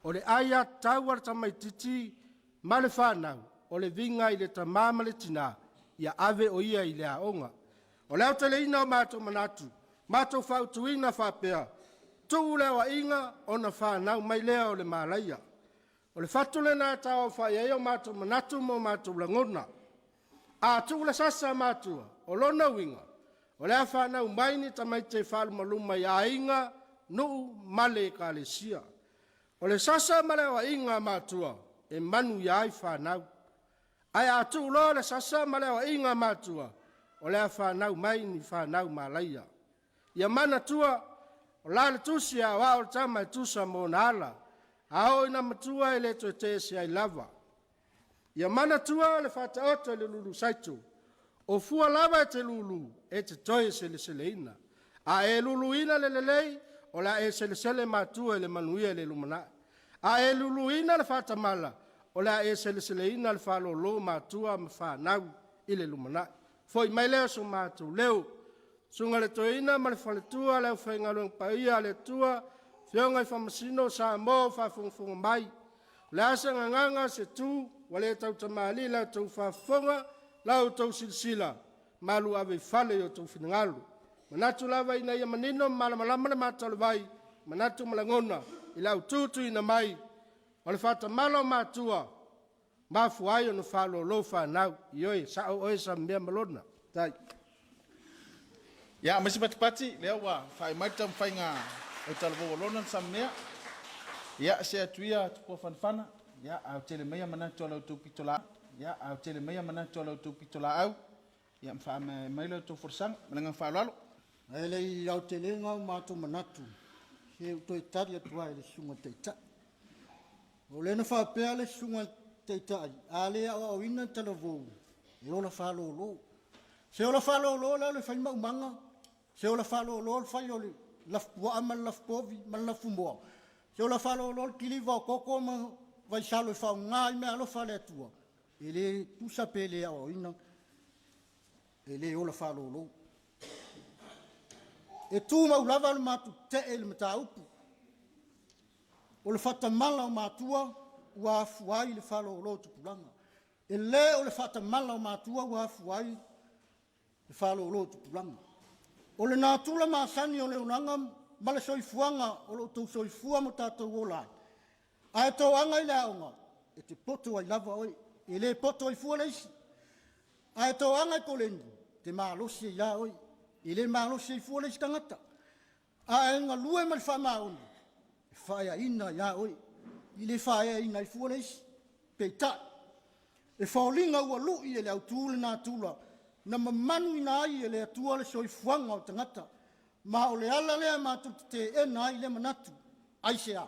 O le ai atau ar tamai titi, ma le whanau. O le vinga I le tamama le tina, ia ave o ia I le aonga. O leo te le ina o mātou manatu, mātou whao tuina whapea. Tu leo a inga, o na whanau mai leo o le malaia. O le fatu le nā tau whai eo mātou manatu mo mātou langona. A tu le sasa mātua, o lona winga. O le a whanau maini tamai te whalu maluma I a inga, nuu male ka le sia. O le sasa male wa inga mātua, e manu I ai whanau. Ai a tu lo le sasa male wa inga mātua, o le a whanau maini whanau malaia. Ia mana tua, o la le tusia wa o le tamai tusa mo na ala. Ao ina matua ele to te se ai lava. Ia mana tua le fata oto le lulu saitu. O fua lava te lulu e te toi se le seleina. A e lulu ina le lelei o la e se le sele matua le manuia le lumana. A e lulu ina le fata mala o la e se le seleina le falo lo matua ma fa nau I le lumana. Foi mai leo so matu leo. Sunga le toina ma le faletua leo whainga luang paia le tua. Fionga I whamasino Samoa whafunga mai. Le asa nganga se tu, wale tau tamali la tau whafunga, lau tau silsila. Malu ave whale o tau whinangalu. Manatu lava ina ia manino, malamalama le mātale vai. Manatu malangona, I lau tutu ina mai. Wale whata malo mātua. Mafu ai o no whalo lo whanau. Ioi, sa o oe sa mea malona. Tai. Ia, masi patipati, lea wa, whai maitam whainga. O talavo lona samea. Ia se atuia tupo fanfana. Ia au tele meia manatu ala tu pitola. Ia au tele meia manatu ala tu pitola au. Ia mfa mai lo tu forsang menanga falalo. Ele I au tele ngau mātou manatu. He utoi tari atua ele sunga teita. O lena whapea le sunga teita. Ale au ina talavou. E ola whalo lo. Se ola whalo lo le whaima umanga. Se ola whalo lo le whai ole. Lafua amal lafpovi mal lafumboa. Se ola falo lol kiliva koko ma vai salo fa nga me alo fale tua. Ele tu sapele ao ina. Ele ola falo lo. E tu ma ulava le matu te ele mata upu. Ola fata mala matua wa fuai le falo lo tu pulanga. Ele ola fata mala matua wa fuai le falo lo tu pulanga. O le nātula māsani o le unanga ma le soifuanga o lo tau soifua mo tātou o lai. Ai tau anga i le aonga, e te poto ai lava oi, e le poto ai fua leisi. Ai tau anga i koleni, te maalosi i la oi, e le maalosi i fua leisi tangata. Ai ngā lue ma le wha maoni, e whaia ina i la oi, i le whaia ina i fua leisi, peita. E whaolinga ua lui e le au tūle nā tūla, na mamanu ina ai e le atua le soifuanga o tangata, ma o le ala lea mātou te ena ai le manatu, ai se a.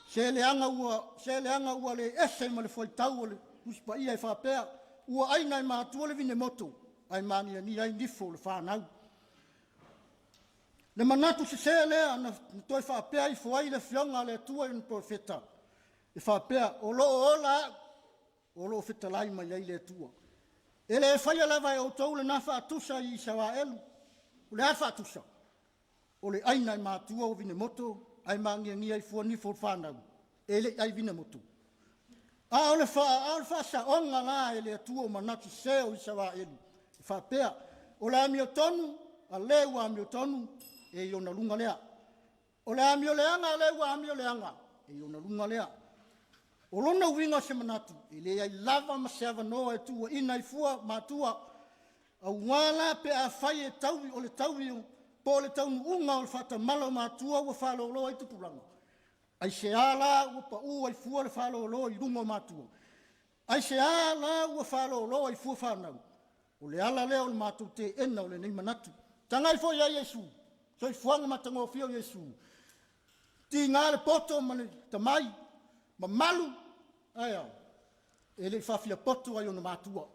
Se le anga ua le ese ma le whaitau o le uspa ia e whapea, ua aina i mātua le vine moto, ai mani ni ai nifo le whanau. Le manatu se lea na toi whapea i fuai le fionga le atua i na profeta. E whapea, o loo ola, o loo feta lai mai ai le atua. E le whaia lewa e o tau le na whaatusa i sawa elu, o le a whaatusa. O le aina i mātua o vine moto, ai mangi ngi ai fua ni fo whanau. E le ai vine moto. A o le wha sa onga la e le atua o manatu seo i sawa elu. E whapea, o le amio tonu, a lewa amio tonu, e i ona lunga lea. O le amio leanga, a lewa amio leanga, e i ona lunga lea. O lona uinga se manatu, e le ai lava ma se avanoa e tua ina i fua matua, a wala pe a whai e tauwi o le tauwi o, po le taunu unga o le whata malo matua ua whalolo ai tupulanga. Ai se ala ua pa ua i fua le whalolo i rungo matua. Ai se ala ua whalolo i fua whanau. O le ala leo le matua te ena o le nei manatu. Tangai fo ia Yesu, so i fuanga matango fio Yesu. Ti ngā le poto ma le tamai, ma malu, aia, e le whawhia poto ai o na matua.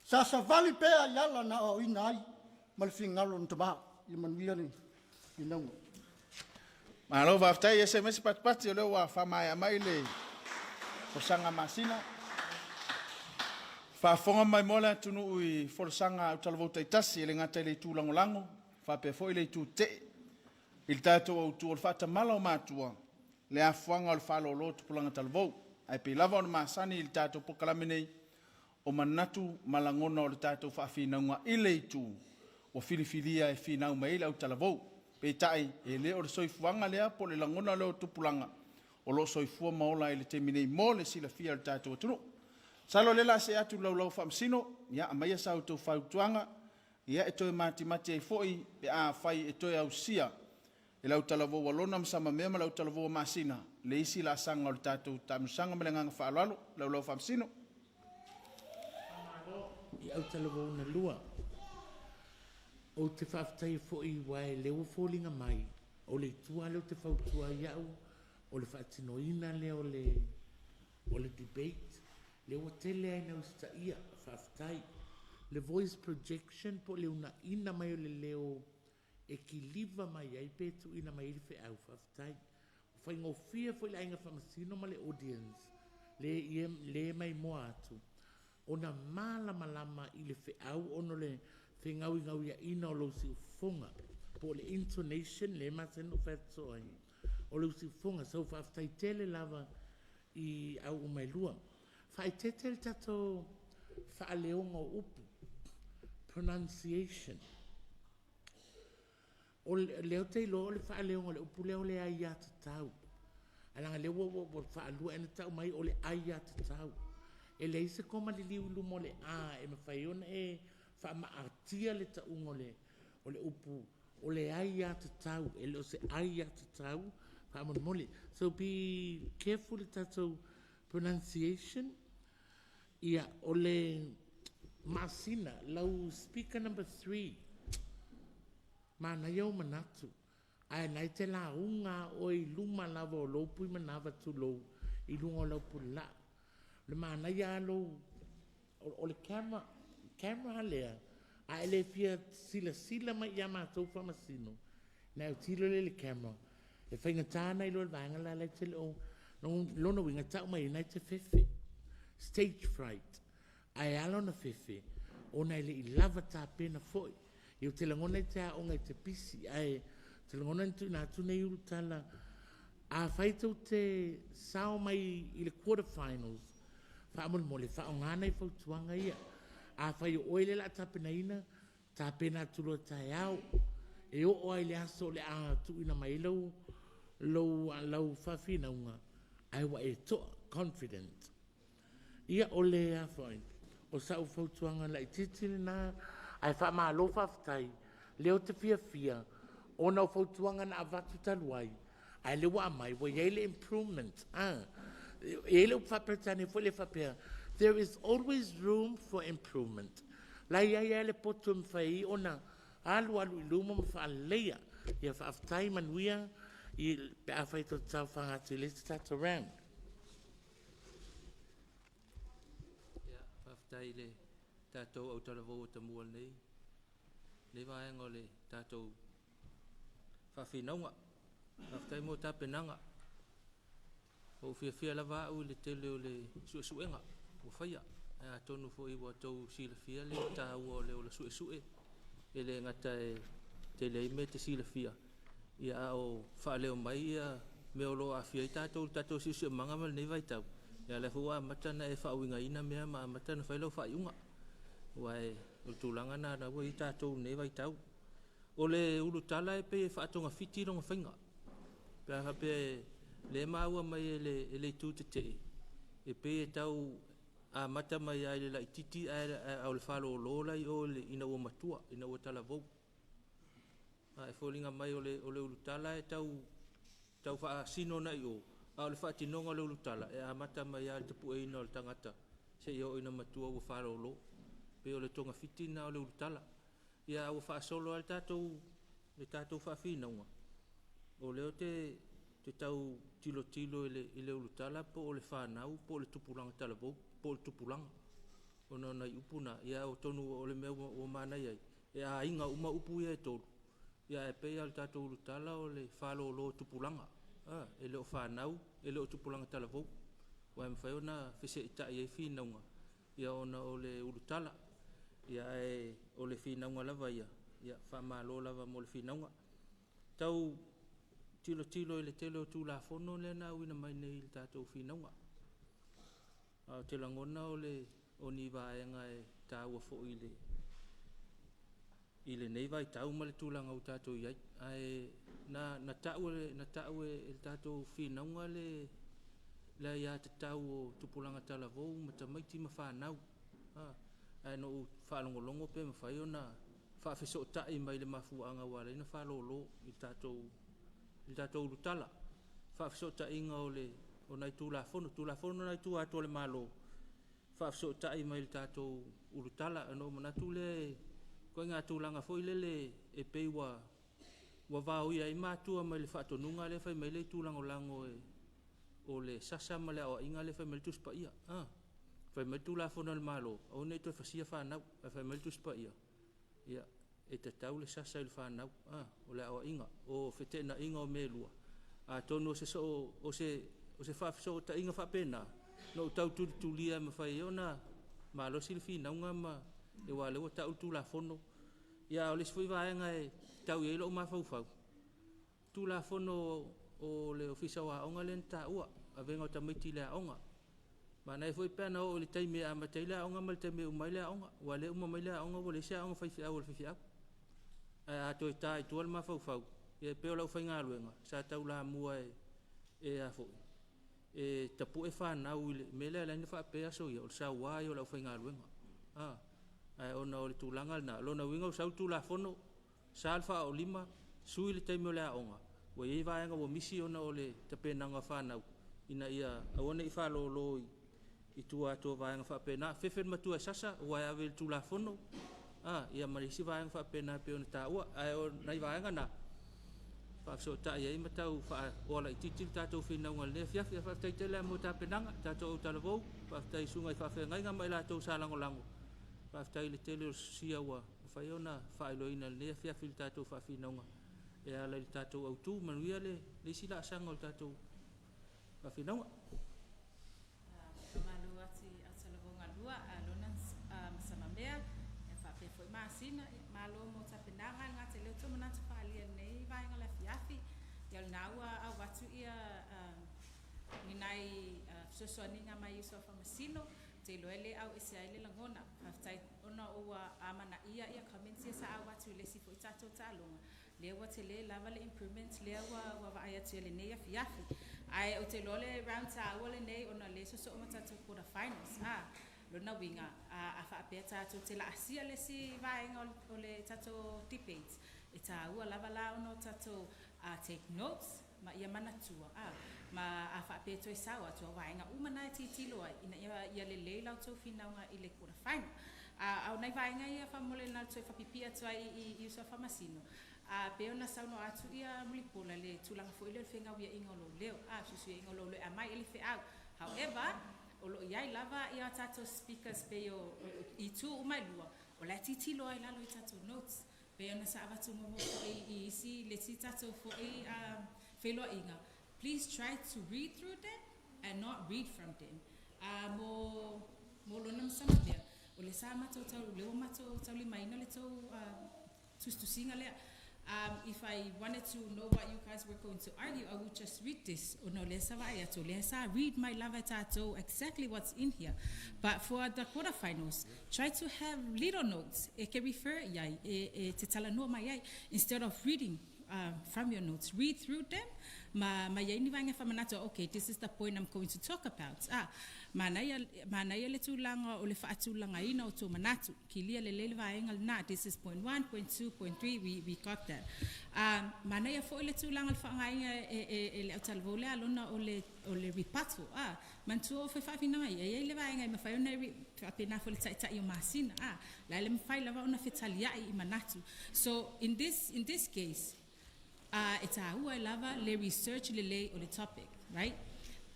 Sa vali pea i ala na o ina ai, ma le whingalo na tamaa, i manuia ni, i naunga. Malo waftai SMS pat-pati o leo wa whamai mai le forsanga masina. Whafonga mai mola tunu ui forsanga au talavou taitasi e le ngata le tūlangolango, whape fo i le tū te, il tātou au tū o whata mala o mātua, le afuanga o le whalolo tupulanga talavou, ai pe lava o le masani il tātou pokalaminei, o manatu malangona o le tātou whawhinaunga i le tū, o filifilia e whinau mai le au talavou, pe tai e le o le soifuanga lea po le langona leo tupulanga, o lo soifua maola i le teminei mo le sila fia le tātou atunu. Salo le la se atu lau whamsino, ia amaia sa autou whautuanga, ia e toi mati e foi, e a whai e toi au sia, e lau talavou walona msama mea ma lau talavou masina, le isi la sanga o le tātou tamusanga melenganga whaalalo, lau whamsino. I au talavou na lua, o te whaftai foi wae leo fōlinga mai, o le tua leo te whautua iau, o le whaatinoina leo o le debate, leo tele ai nau sta ia whaftai, le voice projection po leo na ina mai o le leo e ki liva mai ai petu ina mai irife au whaftai. O whai ngofia foi le ainga whamasino ma le audience, le mai moa atu. O na malama i le whiau ono le whengau ia ina o lo si ufonga. Po le intonation le mateno whetso ai. O lo si ufonga, sau whaftai tele lava i au umailua. Whai tetele tato whaaleonga o upu. Pronunciation. O leo te lo le whaaleonga le upu leo le ai ata tau. Alanga leo o whaalua ena tau mai o le ai ata tau. E le isa koma li liu lumo le a e mawhaiona e whaamaatia le taunga o le upu o le ai ata tau. E le o se ai ata tau whaamon mole. So be careful tato pronunciation. Ia o le masina lau speaker number 3. Mana iau manatu. Ai nai te la unga o i luma lava o lopu i manawa tu lo i lunga o laupu la. Le mana ia lo o le camera lea. Ai le fia sila mai ia mātou whamasino. Nai o tilo le camera. E whainga tāna i lo le vanga la lai te leo. Lona winga tau mai nai te fefe. Stage fright. Ai alo na fefe. O nai le i lava tā pena foi. Iu te langona i te aonga i te pisi. Ai te langona i nā tune i urutala. A whaitau te sao mai i le quarterfinals. Whaamon mo le whaongana i whautuanga ia. A whai oile la tāpena ina. Tāpena tulua tai au. E o ai le aso le a tu ina mai lau whawhina unga. Ai wa e toa confident. Ia o le a whain. O sa u fautuanga la i titili na. Ai wha maa lo whawhtai. Leo te fia. O na u fautuanga na avatu taluai. Ai le wa mai. Wa iei le improvement. E le whapetani fo le whapea. There is always room for improvement. La ia le potum whai o na. Alu iluma ma whaalea. Ia whawhtai manuia. I pe a whai to tau whangatu. Let's start around. Tai le tātou au talavou o tamua nei. Le vaenga o le tātou whawhinaunga. Whawhtai mō tāpenanga. O whiawhia lava au le tele o le suesuenga. O whaia. A tonu fo iwa tau sila fia le tā ua o le o le suesue. E le ngata e te le ime te sila fia. Ia o whaaleo mai ia me o lo a fia i tātou sisu manga mal nei vai tau. Ia le hua matana e whauinga ina mea ma matana whailau whaiunga. Wai o tūlanga nā ua i tātou ne vai tau. O le ulu tala e pe e whaatonga whiti ronga whainga. Pea hape le maua mai e le tū te te. E pe e tau a mata mai ai le lai titi au le whalo o lolai o le ina ua matua, ina ua tala vau. E wholinga mai o le ulu tala e tau wha sino na i o. Au le whaatinonga le ulu tala, e amata mai a le tapu e ina o le tangata, se i o ina matua ua whārolo, pe o le tonga whitina o le ulu tala. Ia ua whaasolo a le tātou whawhinaunga. O leo te tau tilo i le ulu tala, po o le whanau, po o le tupulanga tala vau, po o le tupulanga. O nai upuna, ia o tonu o le mea o manai ai. E a inga uma upu ia e tolu. Ia e pea le tātou ulu tala o le whārolo tupulanga. E leo whanau, e leo tupulanga tala vau. Wai mwhai ona whise i tai e whinaunga. Ia ona o le urutala. Ia e o le whinaunga lava ia. Ia whamalo lava mo le whinaunga. Tau tilo i le tele o tū la whono le na uina mai nei le tātou whinaunga. Te langona o ni vaenga e tāua fo i le nei vai tau ma le tūlanga o tātou iai. Na tau e tātou whinaunga le ia te tau o tupulanga tala vau ma ta maiti ma whanau. Ai no u whalongolongo pe ma whai o na whawhiso o tai mai le mafuanga wale ina whalolo i tātou urutala. Whawhiso o tai inga o nai tūlafono nai tū ato le malo. Whawhiso o tai mai le tātou urutala ano manatu le koe ngā tūlanga fo i le e peiwa wa vau ia i mātua mai le whaatonunga le whai mai le tūlanga o lango o le sasa ma le awa inga le whai mai le tuspa ia. Whai mai tūlafona le malo, au nei toi whasia whanau, whai mai le tuspa ia. Ia, e te tau le sasa i le whanau, o le awa inga, o whetena inga o melua. Tonu o se whawhiso o ta inga whapena, no tau tulia ma whai ona, malo si le whinaunga ma e wale o tau tūlafono. Ia, o le sifui vaenga e tau i eilo o mawhauwhau. Tūlafono o le ofisa wa onga le nta ua, a venga o tamaiti le onga. Ma nei foi pena o le taimi a matai le onga ma le taimi umai le onga. Wa le umai le onga wa le sea onga whaiwhia o le whaiwhia. A toi tai tua le mawhauwhau. E peo lau whainga luenga. Sa tau la mua e a foi. E tapu e whanau i le mele a laina whapea so ia. O le sa wai o lau whainga luenga. Ai ona o le tūlanga na. Lona winga o sau tūlafono. Sa alfa o lima. Sui le taimi o le onga. Wa iei vaenga wa misi ona o le tapenanga whanau. Ina ia awana i whalolo i tua atua vaenga whapena. Whewhen matua sasa wa e awe tu la fono. Ia marisi vaenga whapena pe ona ta ua. Ai o nai vaenga na. Whafso ta ia ima tau ola i titil tātou whinaunga le fiafia whaftai te lea mo tāpenanga. Tātou au talavou. Whaftai sunga i whawhenga inga mai lātou sālango lango. Whaftai le tele o sia ua. Whai ona whaeloina le fiafil tātou whawhinaunga. E ala i tātou au tū manuia le sila asanga o tātou whawhinaunga. Malu ati atalabonga lua lona masamamea e whape foi masina malo mo tapenanga ngā te leo tumu natu whaalia nei vaenga la fiafi ial naua au watu ia ninai sosoaninga mai iso whamasino te loele au ese aile langona haftai ona ua amana ia commentia sa au watu le sifo i tātou tālonga lea ua te le lava le improvements lea ua vaai atu le nei afiafi ai o te lole round tāua le nei ona le so o matatou quarterfinals lona winga a whaapea tātou te laasia le si vaenga o le tātou debates e tāua lava la ono tātou take notes ma ia manatua ma a whaapea toi sawa tua vaenga umana e titiloa ina ia le le lau tau whinaunga i le quarterfinal au nei vaenga ia whamole nal toi whapipia tua i usua whamasino pe ona sauno atu ia mulipola le tulanga fo ile le whenga wia ingolo leo susu ia ingolo leo a mai ele whiau however olo iai lava ia tātou speakers pe i tu umailua o la titiloa i lalo i tātou notes pe ona sa avatu momo fo i isi le si tātou fo i wheloa inga. Please try to read through them and not read from them. Mo lona masama lea. O le sa mato tau, leo mato tau li maina le tau tustusinga lea. If I wanted to know what you guys were going to argue, I would just read this. O no le sa vaia to le sa read my lava tato exactly what's in here. But for the quarterfinals, try to have little notes. E ke refer iai, te tala noa mai iai, instead of reading from your notes. Read through them. Ma iai ni vanga whamanato, okay, this is the point I'm going to talk about. Mana ia le tūlanga o le whaatūlanga ina o tō manatu. Ki lia le lele vaenga na, this is point 1, point 2, point 3, we got that. Mana ia fo le tūlanga le whaangainga e le autalvo le alona o le ripatu. Mantua o whawhawhina ia le vaenga i mawhai ona apena fo le taitai o masina. La le mawhai lava ona whetaliai i manatu. So in this case, it's a ua lava le research le o le topic, right?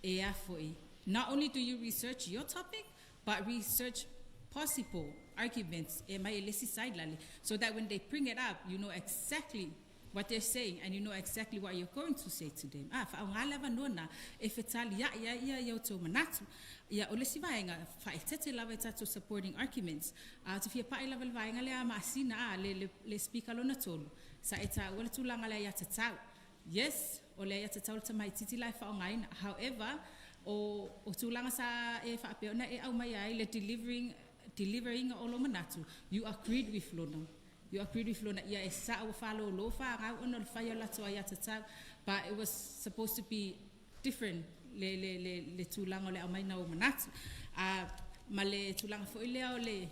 E a foi. Not only do you research your topic, but research possible arguments e mai le side lale, so that when they bring it up, you know exactly what they're saying and you know exactly what you're going to say to them. Fa nga lava nona e fetali ya to manatu. Ya o le si vaenga fa tete lava to supporting arguments. To fia pa lava vaenga le masina le speaker lona tolu. Sa eta wala tulanga le ya tatau. Yes, o le ya tatau ta mai titi lai fa ngaina. However, o tulanga sa e fa peona e au mai ai le delivering o lo manatu. You agreed with Lona. You agreed with Lona. Ya e sa o fa lo fa nga ono fa ya la to ya tatau, but it was supposed to be different le tulanga le au mai na o manatu. Ma le tulanga fo ile o le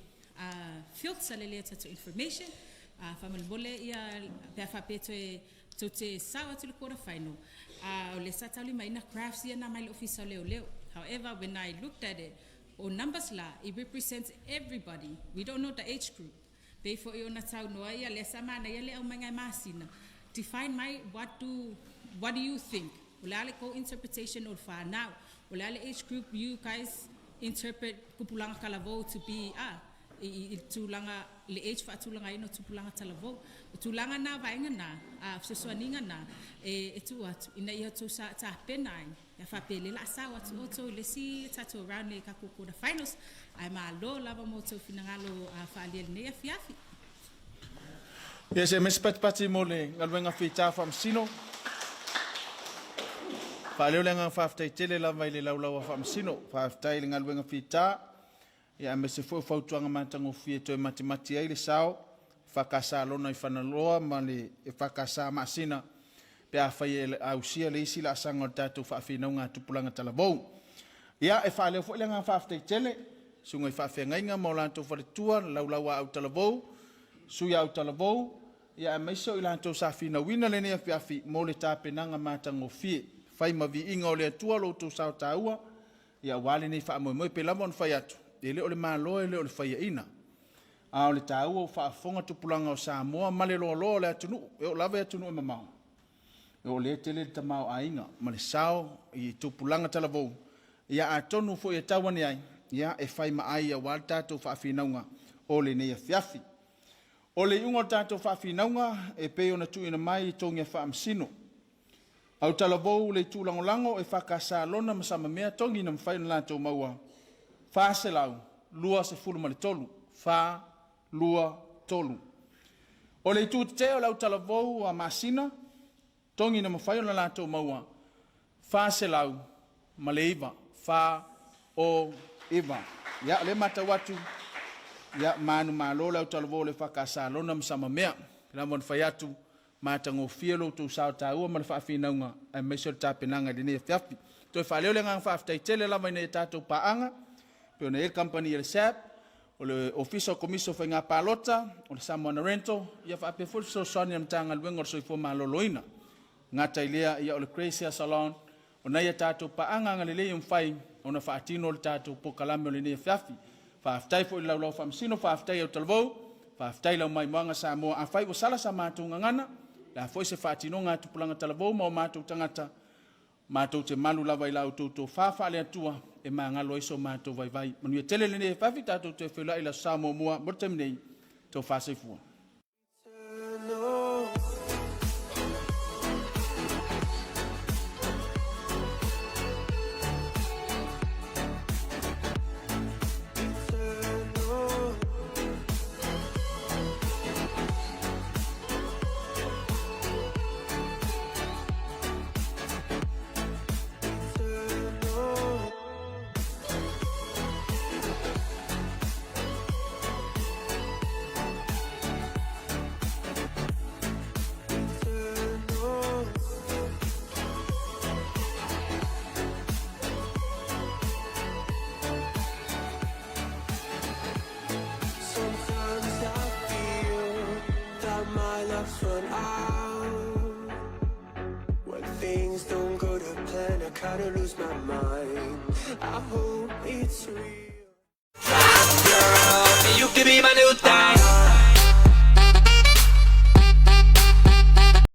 filter le tatu information. Family ia pe fa peto to te sawa to the quarterfinal. Le satali mai na crafts ia na mai officer leo. However, when I looked at it, numbers la, it represents everybody. We don't know the age group. Therefore, ona tau noa ia le samana ia le au mai masina. Define my what do you think? Ulale co interpretation or fa now. Ulale age group you guys interpret kupulanga kalavo to be I tulanga le age fa tulanga ino tupulanga talavo tulanga na vaenga na sesuaninga na e tu atu ina ia tu sa ta penai ya fa pele la sa watu oto le si tatu round le kakuko the finals ai ma lo lava moto finangalo fa le ne fiafi. Yes, Miss Patpati mole ngalwenga fita Faamisino. Fa le lenga fa ftai tele lava ile laulawa Faamisino fa ftai ngalwenga fita. Ya me se foi fautuanga matango fie to matemati ai le sao fakasa lona I fanaloa ma le fakasa masina pe a fai au sia le isi la sanga tatu fa fina nga tupulanga talabou ya e fa le foi lenga fa fte tele sunga fa fe ngainga mo lanto fa tua laulawa au talabou su ya au talabou ya me so ilanto sa fina wina le ne fi mo le tapenanga matango fie fai ma vi inga o le tua lo to sa taua ya wale ni fa mo pe lamon fa atu ele o le malo ele o le faia ina a o le tau o whaafonga tupulanga o Samoa male lo le atunu e o lava atunu e mamau e o le tele ta mau ainga ma le sao I tupulanga talavou ia atonu fo e tawani ai ia e whai maai a wal tātou whaafinaunga o le neia fiafi o le ungo tātou whaafinaunga e peo na tuina mai tongia Faamisino au talavou le tūlangolango e whakasa lona masama mea tongi na mwhai na lātou maua fa se lau lua se fulu male tolu fa lua tolu o le tu te o lau talavou a masina tongi na mawhai o na lātou maua fa se lau male iwa fa o iwa ya le mata watu ya manu malo lau talavou le whakasa lona msama mea la mon fai atu mātango whielo tō sao tā ua ma le whaafinanga ai meso le tāpenanga le ne whiafi. Toi whaleo le ngang whaafitai tele lava ina e tātou paanga, pe ona e company e le SAP, o le Official Commission for ngā pālota, o le Samoa Rental, ia whaape fulso soani am tānga luenga o soifo maloloina. Ngā tailea ia o le Crazy Salon, o nei e tātou paanga ngā lelei whai, o na whaatino le tātou pokalame o le ne whiafi. Whaafitai fo i laulau whamsino, whaafitai au talvou, whaafitai lau mai moanga Samoa, a whai o sala sa mātou ngangana, la foi se whaatino ngā tupulanga talavou ma o mātou tangata, mātou te malu lava i lau tō whaafa le atua, e mā ngalo iso mātou vai vai. Manu e tele le ne whaafi tātou te whila i la Samoa mua, mortem nei, tō whaaseifua. Run out when things don't go to plan. I kinda lose my mind. I hope it's real. Girl, you can be my new thing.